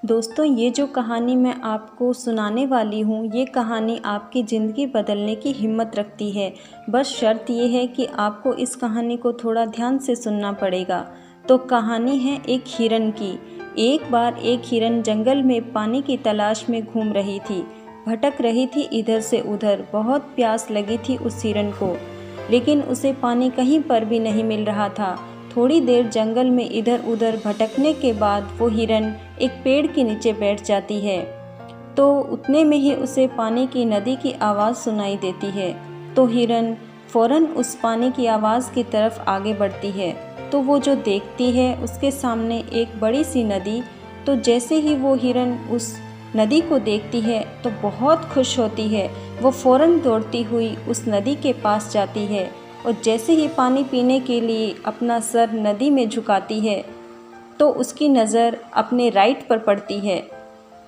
दोस्तों, ये जो कहानी मैं आपको सुनाने वाली हूँ, ये कहानी आपकी ज़िंदगी बदलने की हिम्मत रखती है। बस शर्त ये है कि आपको इस कहानी को थोड़ा ध्यान से सुनना पड़ेगा। तो कहानी है एक हिरन की। एक बार एक हिरन जंगल में पानी की तलाश में घूम रही थी। भटक रही थी इधर से उधर। बहुत प्यास लगी थी उस हिरन को, लेकिन उसे पानी कहीं पर भी नहीं मिल रहा था। थोड़ी देर जंगल में इधर उधर भटकने के बाद वो हिरन एक पेड़ के नीचे बैठ जाती है। तो उतने में ही उसे पानी की नदी की आवाज़ सुनाई देती है। तो हिरन फौरन उस पानी की आवाज़ की तरफ आगे बढ़ती है। तो वो जो देखती है उसके सामने एक बड़ी सी नदी। तो जैसे ही वो हिरन उस नदी को देखती है तो बहुत खुश होती है। वो फौरन दौड़ती हुई उस नदी के पास जाती है और जैसे ही पानी पीने के लिए अपना सर नदी में झुकाती है तो उसकी नज़र अपने राइट पर पड़ती है।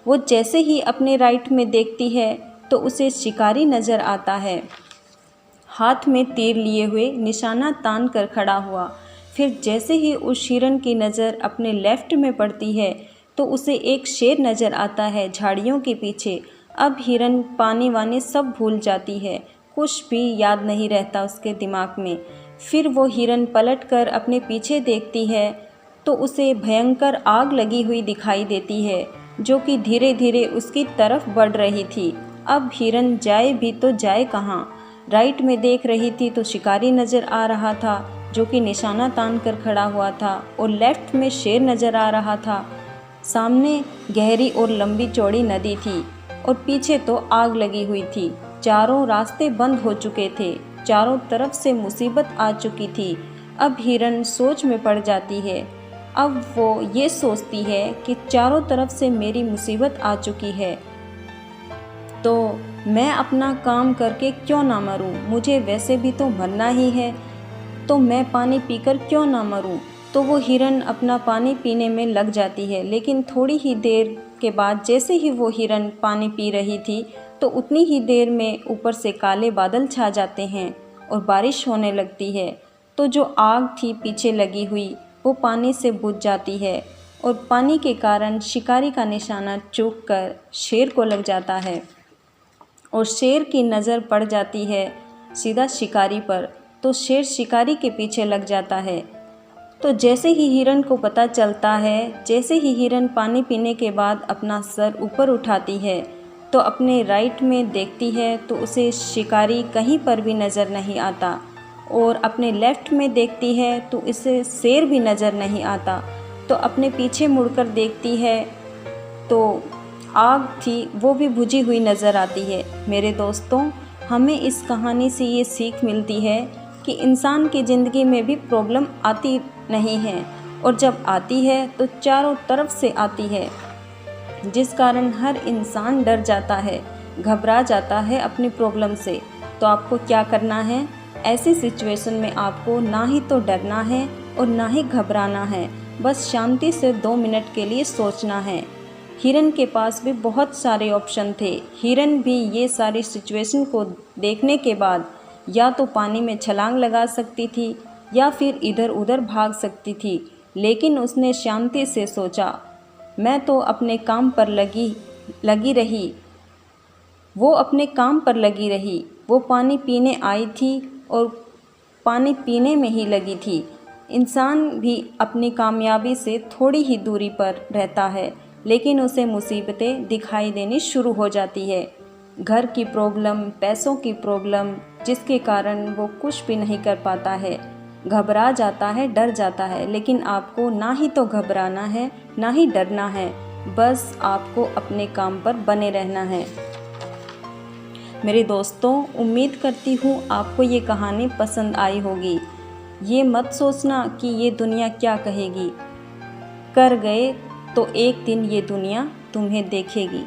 वो जैसे ही अपने राइट में देखती है तो उसे शिकारी नज़र आता है, हाथ में तीर लिए हुए निशाना तान कर खड़ा हुआ। फिर जैसे ही उस हिरन की नज़र अपने लेफ्ट में पड़ती है तो उसे एक शेर नज़र आता है झाड़ियों के पीछे। अब हिरन पानी वानी सब भूल जाती है, कुछ भी याद नहीं रहता उसके दिमाग में। फिर वो हिरन पलटकर अपने पीछे देखती है तो उसे भयंकर आग लगी हुई दिखाई देती है, जो कि धीरे धीरे उसकी तरफ बढ़ रही थी। अब हिरन जाए भी तो जाए कहाँ। राइट में देख रही थी तो शिकारी नज़र आ रहा था, जो कि निशाना तान कर खड़ा हुआ था, और लेफ्ट में शेर नज़र आ रहा था। सामने गहरी और लंबी चौड़ी नदी थी और पीछे तो आग लगी हुई थी। चारों रास्ते बंद हो चुके थे, चारों तरफ से मुसीबत आ चुकी थी। अब हिरन सोच में पड़ जाती है। अब वो ये सोचती है कि चारों तरफ से मेरी मुसीबत आ चुकी है, तो मैं अपना काम करके क्यों ना मरूं। मुझे वैसे भी तो मरना ही है, तो मैं पानी पीकर क्यों ना मरूं। तो वो हिरन अपना पानी पीने में लग जाती है। लेकिन थोड़ी ही देर के बाद जैसे ही वो हिरन पानी पी रही थी तो उतनी ही देर में ऊपर से काले बादल छा जाते हैं और बारिश होने लगती है। तो जो आग थी पीछे लगी हुई वो पानी से बुझ जाती है और पानी के कारण शिकारी का निशाना चूक कर शेर को लग जाता है और शेर की नज़र पड़ जाती है सीधा शिकारी पर। तो शेर शिकारी के पीछे लग जाता है। तो जैसे ही हिरन को पता चलता है, जैसे ही हिरन पानी पीने के बाद अपना सर ऊपर उठाती है तो अपने राइट में देखती है तो उसे शिकारी कहीं पर भी नज़र नहीं आता, और अपने लेफ़्ट में देखती है तो इसे शेर भी नज़र नहीं आता। तो अपने पीछे मुड़कर देखती है तो आग थी वो भी बुझी हुई नज़र आती है। मेरे दोस्तों, हमें इस कहानी से ये सीख मिलती है कि इंसान की ज़िंदगी में भी प्रॉब्लम आती नहीं है, और जब आती है तो चारों तरफ से आती है, जिस कारण हर इंसान डर जाता है, घबरा जाता है अपनी प्रॉब्लम से। तो आपको क्या करना है, ऐसी सिचुएशन में आपको ना ही तो डरना है और ना ही घबराना है। बस शांति से 2 मिनट के लिए सोचना है। हिरन के पास भी बहुत सारे ऑप्शन थे। हिरन भी ये सारी सिचुएशन को देखने के बाद या तो पानी में छलांग लगा सकती थी या फिर इधर उधर भाग सकती थी, लेकिन उसने शांति से सोचा। मैं तो अपने काम पर लगी रही। वो अपने काम पर लगी रही। वो पानी पीने आई थी और पानी पीने में ही लगी थी। इंसान भी अपनी कामयाबी से थोड़ी ही दूरी पर रहता है, लेकिन उसे मुसीबतें दिखाई देनी शुरू हो जाती है। घर की प्रॉब्लम, पैसों की प्रॉब्लम, जिसके कारण वो कुछ भी नहीं कर पाता है, घबरा जाता है, डर जाता है। लेकिन आपको ना ही तो घबराना है ना ही डरना है, बस आपको अपने काम पर बने रहना है। मेरे दोस्तों, उम्मीद करती हूँ आपको ये कहानी पसंद आई होगी। ये मत सोचना कि ये दुनिया क्या कहेगी। कर गए तो एक दिन ये दुनिया तुम्हें देखेगी।